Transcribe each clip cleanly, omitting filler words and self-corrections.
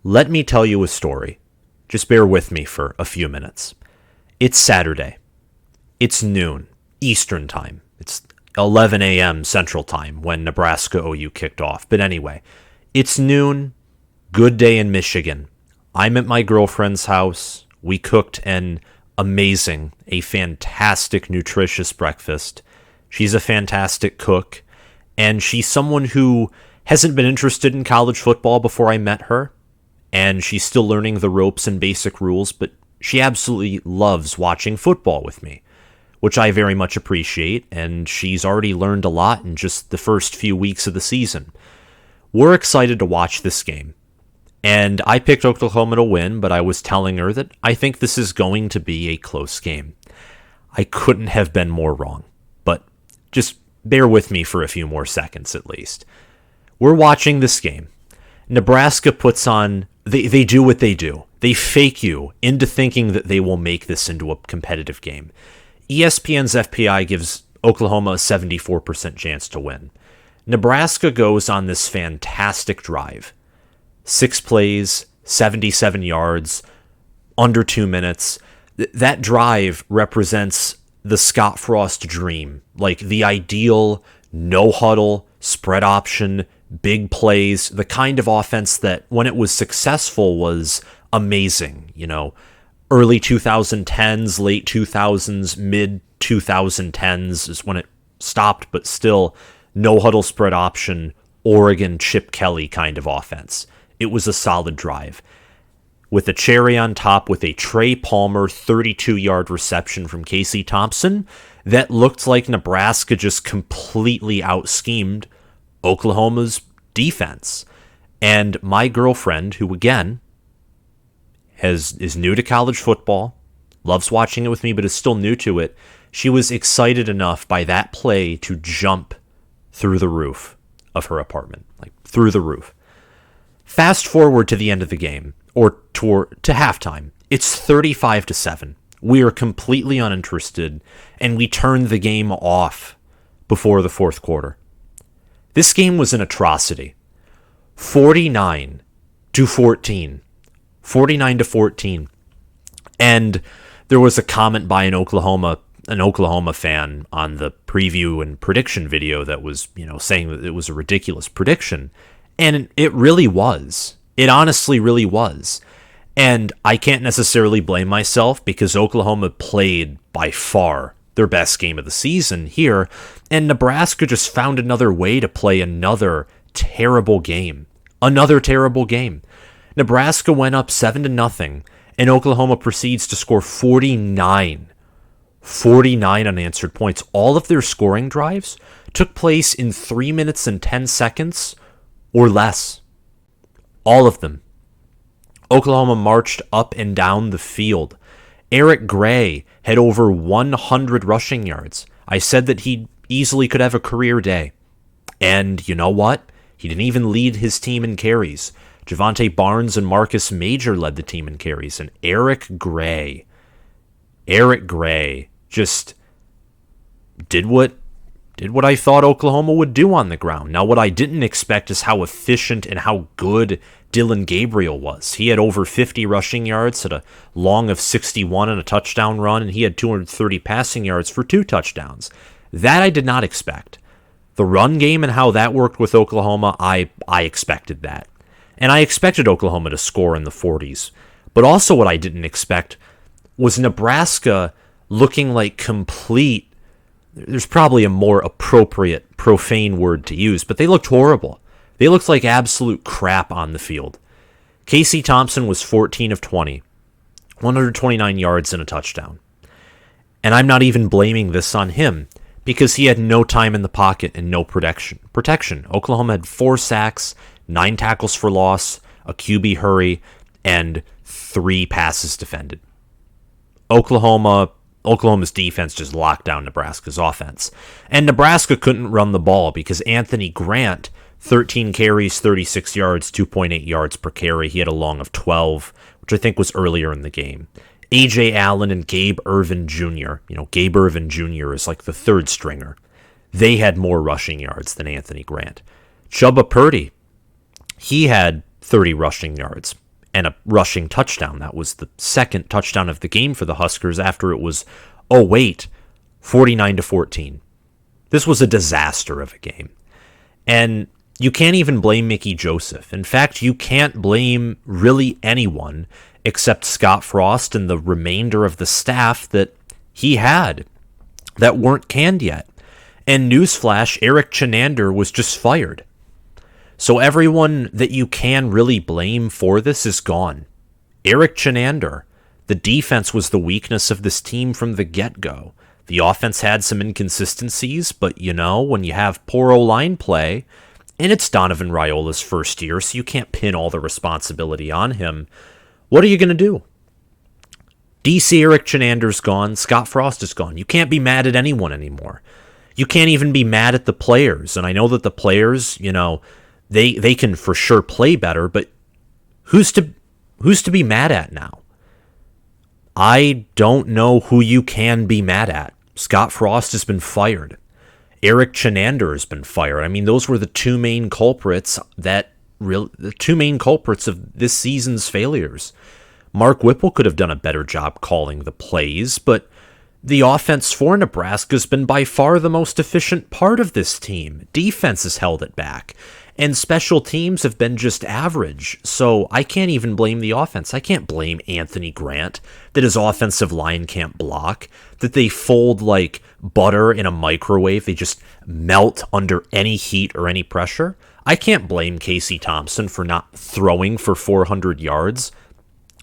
Let me tell you a story. Just bear with me for a few minutes. It's Saturday. It's noon, Eastern time. It's 11 a.m. Central time when Nebraska OU kicked off. But anyway, it's noon, good day in Michigan. I'm at my girlfriend's house. We cooked an amazing, a fantastic, nutritious breakfast. She's a fantastic cook, and she's someone who hasn't been interested in college football before I met her, and she's still learning the ropes and basic rules, but she absolutely loves watching football with me, which I very much appreciate, and she's already learned a lot in just the first few weeks of the season. We're excited to watch this game, and I picked Oklahoma to win, but I was telling her that I think this is going to be a close game. I couldn't have been more wrong, but just bear with me for a few more seconds at least. We're watching this game. Nebraska puts on, they do what they do. They fake you into thinking that they will make this into a competitive game. ESPN's FPI gives Oklahoma a 74% chance to win. Nebraska goes on this fantastic drive. 6 plays, 77 yards, under 2 minutes. That drive represents the Scott Frost dream, like the ideal no huddle, spread option, big plays, the kind of offense that when it was successful was amazing. You know, early 2010s, late 2000s, mid 2010s is when it stopped, but still no huddle spread option, Oregon Chip Kelly kind of offense. It was a solid drive. With a cherry on top, with a Trey Palmer 32-yard reception from Casey Thompson, that looked like Nebraska just completely out-schemed Oklahoma's defense. And my girlfriend, who again is new to college football, loves watching it with me, but is still new to it, she was excited enough by that play to jump through the roof of her apartment, like through the roof. Fast forward to the end of the game, or to halftime. It's 35-7. We are completely uninterested, and we turned the game off before the fourth quarter. This game was an atrocity. 49-14. 49-14. And there was a comment by an Oklahoma fan on the preview and prediction video that was, saying that it was a ridiculous prediction. And it really was. It honestly really was. And I can't necessarily blame myself because Oklahoma played by far their best game of the season here, and Nebraska just found another way to play another terrible game. Another terrible game. Nebraska went up 7-0, and Oklahoma proceeds to score 49 unanswered points. All of their scoring drives took place in 3 minutes and 10 seconds or less. All of them. Oklahoma marched up and down the field. Eric Gray had over 100 rushing yards. I said that he easily could have a career day. And you know what? He didn't even lead his team in carries. Javante Barnes and Marcus Major led the team in carries. And Eric Gray just did what I thought Oklahoma would do on the ground. Now, what I didn't expect is how efficient and how good Dylan Gabriel was. He had over 50 rushing yards, had a long of 61 and a touchdown run, and he had 230 passing yards for 2 touchdowns. That I did not expect. The run game and how that worked with Oklahoma, I expected that. And I expected Oklahoma to score in the 40s. But also what I didn't expect was Nebraska looking like complete, there's probably a more appropriate, profane word to use, but they looked horrible. They looked like absolute crap on the field. Casey Thompson was 14 of 20, 129 yards and a touchdown. And I'm not even blaming this on him, because he had no time in the pocket and no protection. Oklahoma had 4 sacks, 9 tackles for loss, a QB hurry, and 3 passes defended. Oklahoma's defense just locked down Nebraska's offense. And Nebraska couldn't run the ball because Anthony Grant, 13 carries, 36 yards, 2.8 yards per carry. He had a long of 12, which I think was earlier in the game. A.J. Allen and Gabe Ervin Jr. Gabe Ervin Jr. is like the third stringer. They had more rushing yards than Anthony Grant. Chubba Purdy, he had 30 rushing yards. and a rushing touchdown. That was the second touchdown of the game for the Huskers after it was, 49-14. This was a disaster of a game. And you can't even blame Mickey Joseph. In fact, you can't blame really anyone except Scott Frost and the remainder of the staff that he had that weren't canned yet. And newsflash, Eric Chenander was just fired. So everyone that you can really blame for this is gone. Eric Chenander. The defense was the weakness of this team from the get-go. The offense had some inconsistencies, but when you have poor O-line play, and it's Donovan Raiola's first year, so you can't pin all the responsibility on him, what are you going to do? DC Eric Chenander's gone. Scott Frost is gone. You can't be mad at anyone anymore. You can't even be mad at the players. And I know that the players, they can for sure play better, but who's to be mad at now? I don't know who you can be mad at. Scott Frost has been fired. Eric Chenander has been fired. I mean, those were the two main culprits of this season's failures. Mark Whipple could have done a better job calling the plays, but the offense for Nebraska has been by far the most efficient part of this team. Defense has held it back, and special teams have been just average. So I can't even blame the offense. I can't blame Anthony Grant that his offensive line can't block, that they fold like butter in a microwave. They just melt under any heat or any pressure. I can't blame Casey Thompson for not throwing for 400 yards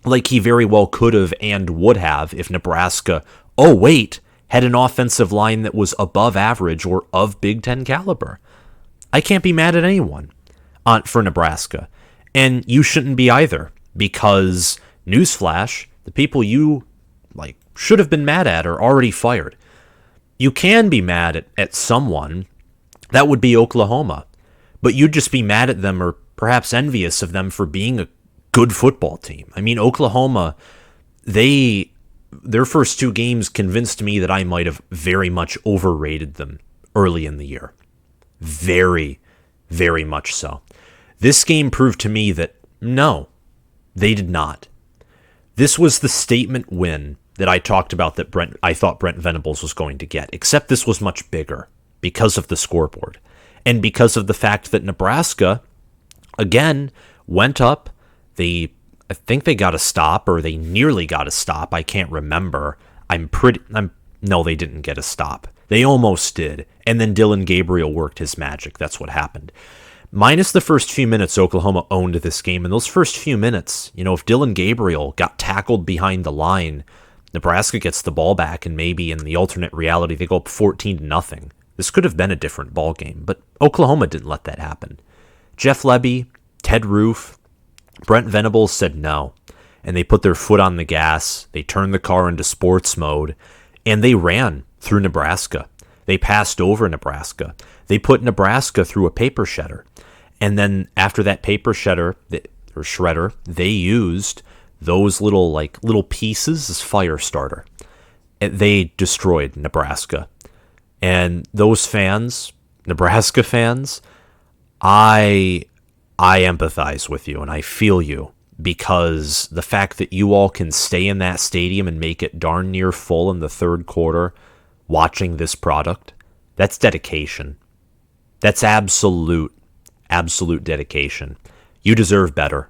like he very well could have and would have if Nebraska, had an offensive line that was above average or of Big Ten caliber. I can't be mad at anyone for Nebraska. And you shouldn't be either, because, newsflash, the people you should have been mad at are already fired. You can be mad at someone. That would be Oklahoma. But you'd just be mad at them or perhaps envious of them for being a good football team. I mean, Oklahoma, their first two games convinced me that I might have very much overrated them early in the year. Very, very much so. This game proved to me that no, they did not. This was the statement win that I talked about that I thought Brent Venables was going to get, except this was much bigger because of the scoreboard and because of the fact that Nebraska, again, went up. I think they got a stop, or they nearly got a stop. I can't remember. No, they didn't get a stop. They almost did. And then Dylan Gabriel worked his magic. That's what happened. Minus the first few minutes, Oklahoma owned this game. And those first few minutes, if Dylan Gabriel got tackled behind the line, Nebraska gets the ball back, and maybe in the alternate reality, they go up 14-0. This could have been a different ball game, but Oklahoma didn't let that happen. Jeff Lebby, Ted Roof, Brent Venables said no, and they put their foot on the gas. They turned the car into sports mode, and they ran through Nebraska. They passed over Nebraska. They put Nebraska through a paper shredder. And then after that paper shredder, they used those little pieces as fire starter. They destroyed Nebraska. And those fans, Nebraska fans, I empathize with you and I feel you, because the fact that you all can stay in that stadium and make it darn near full in the third quarter watching this product, that's dedication. That's absolute dedication. You deserve better.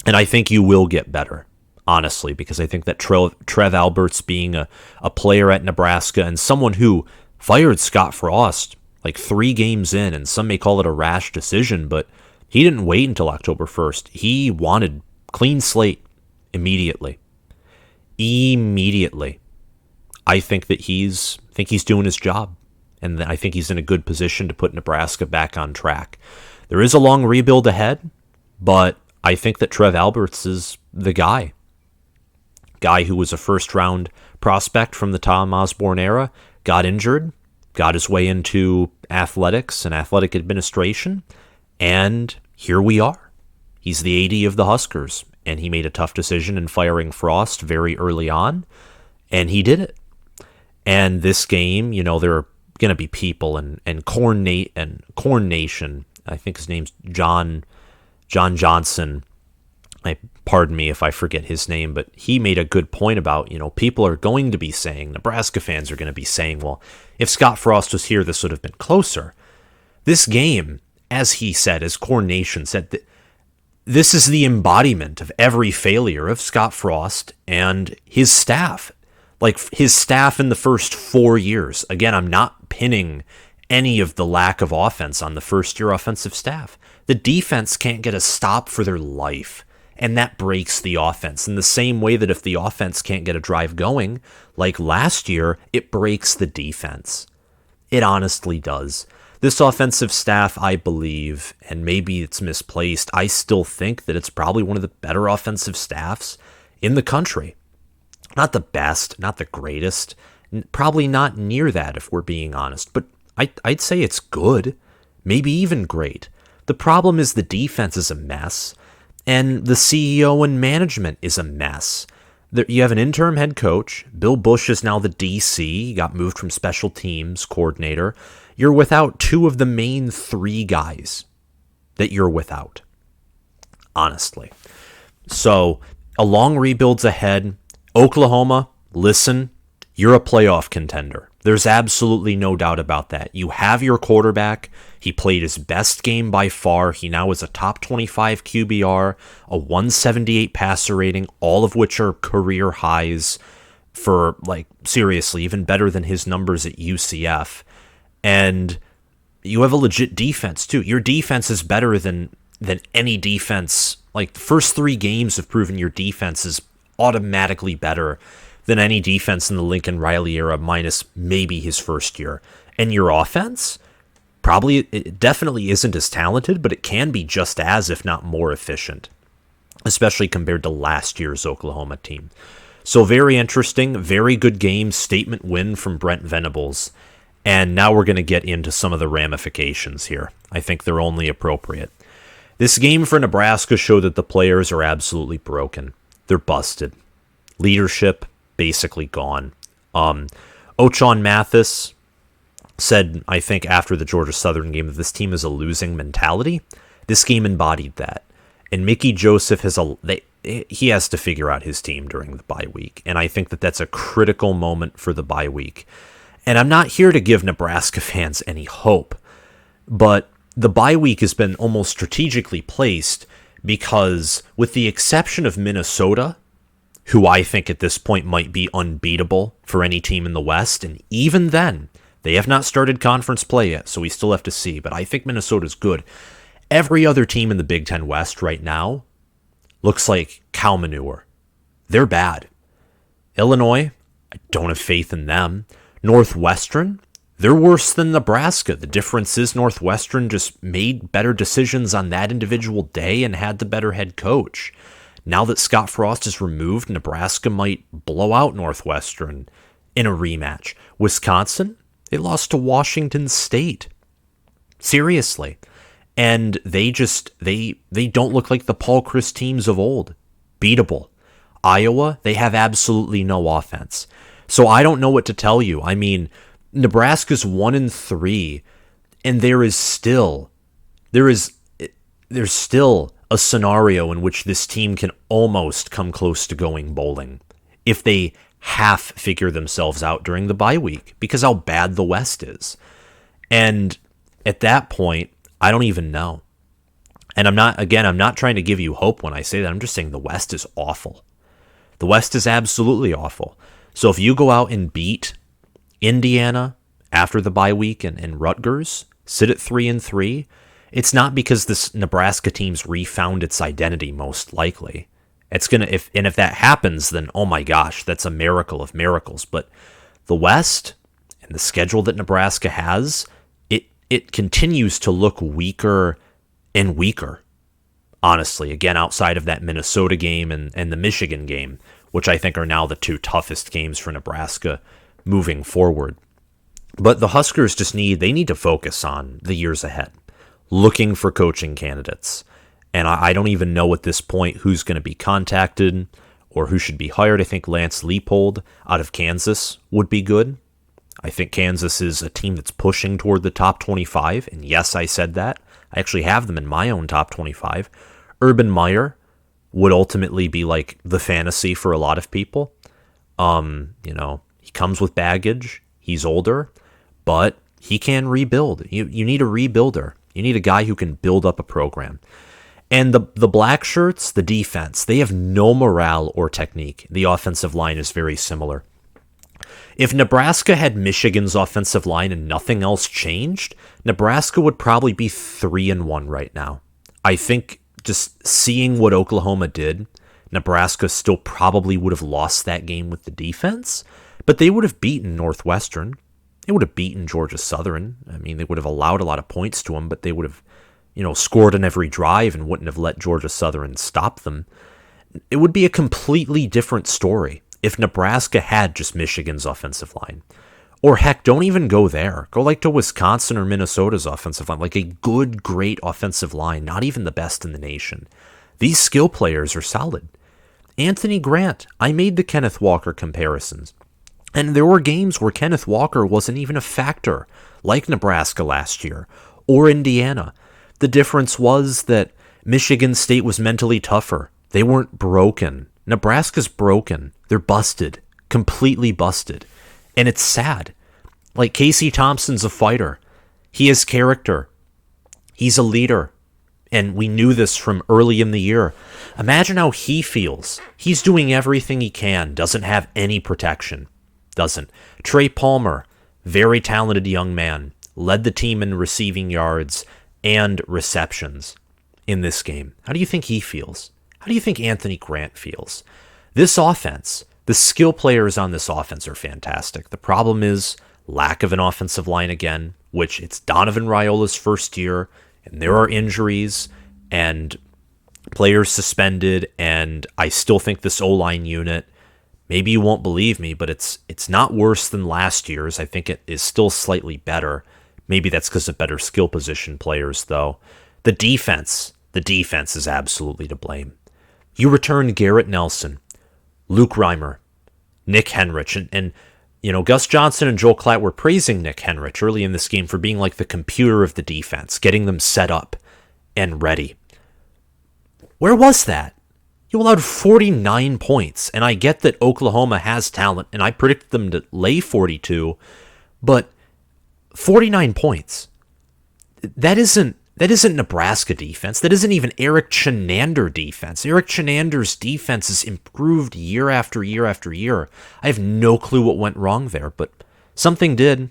And I think you will get better, honestly, because I think that Trev Alberts, being a player at Nebraska and someone who fired Scott Frost 3 games in, and some may call it a rash decision, but he didn't wait until October 1st. He wanted clean slate immediately. I think that he's doing his job, and I think he's in a good position to put Nebraska back on track. There is a long rebuild ahead, but I think that Trev Alberts is the guy who was a first-round prospect from the Tom Osborne era, got injured, got his way into athletics and athletic administration, and here we are. He's the AD of the Huskers, and he made a tough decision in firing Frost very early on, and he did it. And this game, there are going to be people and Corn Nation, I think his name's John Johnson, Pardon me if I forget his name, but he made a good point about, people are going to be saying, Nebraska fans are going to be saying, well, if Scott Frost was here, this would have been closer. This game, as he said, as Corn Nation said, this is the embodiment of every failure of Scott Frost and his staff. Like his staff in the first 4 years. Again, I'm not pinning any of the lack of offense on the first-year offensive staff. The defense can't get a stop for their life, and that breaks the offense. In the same way that if the offense can't get a drive going, like last year, it breaks the defense. It honestly does. This offensive staff, I believe, and maybe it's misplaced, I still think that it's probably one of the better offensive staffs in the country. Not the best, not the greatest, probably not near that if we're being honest, but I'd say it's good, maybe even great. The problem is the defense is a mess, and the CEO and management is a mess. You have an interim head coach. Bill Bush is now the DC. He got moved from special teams coordinator. You're without 2 of the main 3 guys that you're without, honestly. So a long rebuild's ahead. Oklahoma, listen, you're a playoff contender. There's absolutely no doubt about that. You have your quarterback. He played his best game by far. He now is a top 25 QBR, a 178 passer rating, all of which are career highs for, seriously, even better than his numbers at UCF. And you have a legit defense, too. Your defense is better than any defense. The first 3 games have proven your defense is automatically better than any defense in the Lincoln Riley era, minus maybe his first year. And your offense, it definitely isn't as talented, but it can be just as, if not more efficient, especially compared to last year's Oklahoma team. So very interesting, very good game, statement win from Brent Venables. And now we're going to get into some of the ramifications here. I think they're only appropriate. This game for Nebraska showed that the players are absolutely broken. They're busted. Leadership, basically gone. Ochon Mathis said, I think, after the Georgia Southern game, that this team is a losing mentality. This game embodied that. And Mickey Joseph he has to figure out his team during the bye week. And I think that that's a critical moment for the bye week. And I'm not here to give Nebraska fans any hope, but the bye week has been almost strategically placed because, with the exception of Minnesota, who I think at this point might be unbeatable for any team in the West, and even then, they have not started conference play yet, so we still have to see, but I think Minnesota's good. Every other team in the Big Ten West right now looks like cow manure. They're bad. Illinois, I don't have faith in them. Northwestern, they're worse than Nebraska. The difference is Northwestern just made better decisions on that individual day and had the better head coach. Now that Scott Frost is removed, Nebraska might blow out Northwestern in a rematch. Wisconsin, they lost to Washington State. Seriously. And they don't look like the Paul Chryst teams of old. Beatable. Iowa, they have absolutely no offense. So I don't know what to tell you. I mean, Nebraska's 1-3, and there's still a scenario in which this team can almost come close to going bowling if they half figure themselves out during the bye week, because how bad the West is. And at that point, I don't even know. And I'm not trying to give you hope when I say that. I'm just saying the West is awful. The West is absolutely awful. So if you go out and beat Indiana after the bye week and Rutgers, sit at 3-3, it's not because this Nebraska team's refound its identity, most likely. If that happens, then oh my gosh, that's a miracle of miracles. But the West and the schedule that Nebraska has, it continues to look weaker and weaker. Honestly, again, outside of that Minnesota game and the Michigan game, which I think are now the 2 toughest games for Nebraska moving forward. But the Huskers they need to focus on the years ahead, looking for coaching candidates. And I don't even know at this point who's going to be contacted or who should be hired. I think Lance Leipold out of Kansas would be good. I think Kansas is a team that's pushing toward the top 25. And yes, I said that. I actually have them in my own top 25. Urban Meyer, would ultimately be like the fantasy for a lot of people. He comes with baggage. He's older, but he can rebuild. You need a rebuilder. You need a guy who can build up a program. And the black shirts, the defense, they have no morale or technique. The offensive line is very similar. If Nebraska had Michigan's offensive line and nothing else changed, Nebraska would probably be 3-1 right now. I think just seeing what Oklahoma did, Nebraska still probably would have lost that game with the defense, but they would have beaten Northwestern. They would have beaten Georgia Southern. I mean, they would have allowed a lot of points to them, but they would have, scored on every drive and wouldn't have let Georgia Southern stop them. It would be a completely different story if Nebraska had just Michigan's offensive line. Or heck, don't even go there. Go like to Wisconsin or Minnesota's offensive line, like a good, great offensive line, not even the best in the nation. These skill players are solid. Anthony Grant, I made the Kenneth Walker comparisons. And there were games where Kenneth Walker wasn't even a factor, like Nebraska last year, or Indiana. The difference was that Michigan State was mentally tougher. They weren't broken. Nebraska's broken. They're busted. Completely busted. And it's sad. Like, Casey Thompson's a fighter. He has character. He's a leader. And we knew this from early in the year. Imagine how he feels. He's doing everything he can. Doesn't have any protection. Doesn't. Trey Palmer, very talented young man. Led the team in receiving yards and receptions in this game. How do you think he feels? How do you think Anthony Grant feels? This offense, the skill players on this offense are fantastic. The problem is lack of an offensive line again, which it's Donovan Raiola's first year, and there are injuries and players suspended, and I still think this O-line unit, maybe you won't believe me, but it's not worse than last year's. I think it is still slightly better. Maybe that's because of better skill position players, though. The defense is absolutely to blame. You return Garrett Nelson, Luke Reimer, Nick Henrich, and Gus Johnson and Joel Klatt were praising Nick Henrich early in this game for being like the computer of the defense, getting them set up and ready. Where was that? You allowed 49 points, and I get that Oklahoma has talent, and I predicted them to lay 42, but 49 points. That isn't Nebraska defense. That isn't even Eric Chenander defense. Eric Chenander's defense has improved year after year after year. I have no clue what went wrong there, but something did,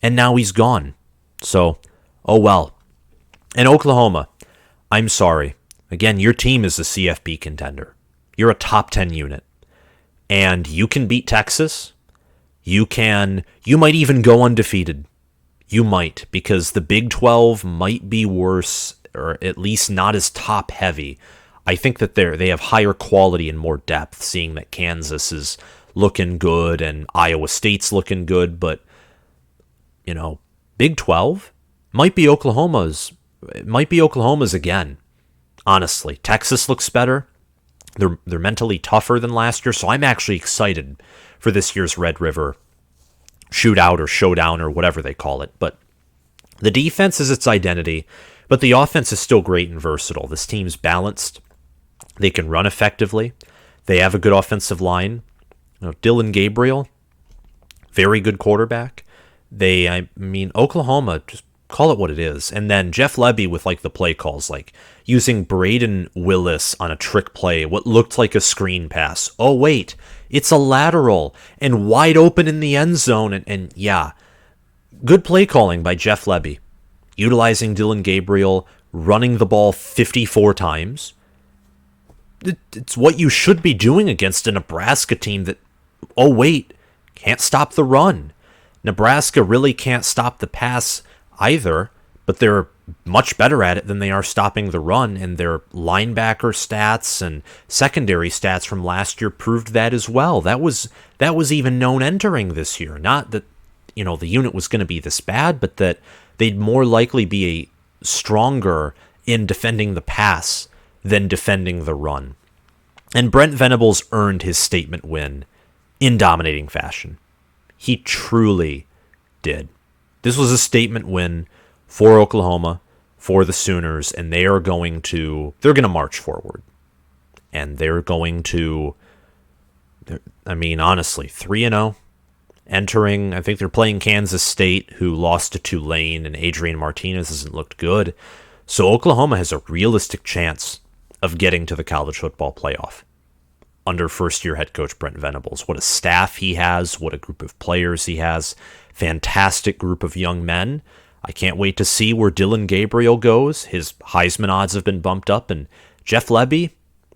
and now he's gone. So, oh well. And Oklahoma, I'm sorry. Again, your team is a CFB contender. You're a top 10 unit. And you can beat Texas. You might even go undefeated. You might, because the Big 12 might be worse, or at least not as top heavy. I think that they have higher quality and more depth, seeing that Kansas is looking good and Iowa State's looking good, but Big 12 might be Oklahoma's. It might be Oklahoma's again. Honestly, Texas looks better. They're mentally tougher than last year, so I'm actually excited for this year's Red River shootout or showdown or whatever they call it. But the defense is its identity, but the offense is still great and versatile. This team's balanced. They can run effectively. They have a good offensive line. Dylan Gabriel, very good quarterback. Oklahoma, just call it what it is. And then Jeff Lebby with the play calls, like using Braden Willis on a trick play, what looked like a screen pass. Oh, wait, it's a lateral and wide open in the end zone. And yeah, good play calling by Jeff Lebby, utilizing Dylan Gabriel, running the ball 54 times. It's what you should be doing against a Nebraska team that, oh, wait, can't stop the run. Nebraska really can't stop the pass either, but they're much better at it than they are stopping the run, and their linebacker stats and secondary stats from last year proved that as well. That was even known entering this year. Not that the unit was going to be this bad, but that they'd more likely be stronger in defending the pass than defending the run. And Brent Venables earned his statement win in dominating fashion. He truly did. This was a statement win for Oklahoma, for the Sooners, and they're going to march forward. and they're going to, honestly, 3-0. Entering, I think they're playing Kansas State, who lost to Tulane, and Adrian Martinez hasn't looked good. So Oklahoma has a realistic chance of getting to the college football playoff under first-year head coach Brent Venables. What a staff he has, what a group of players he has. Fantastic group of young men. I can't wait to see where Dylan Gabriel goes. His Heisman odds have been bumped up, and Jeff Lebby,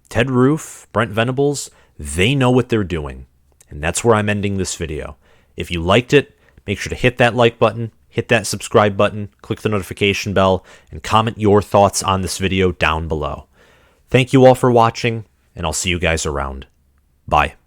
Ted Roof, Brent Venables, they know what they're doing. And that's where I'm ending this video. If you liked it, make sure to hit that like button, hit that subscribe button, click the notification bell, and comment your thoughts on this video down below. Thank you all for watching, and I'll see you guys around. Bye.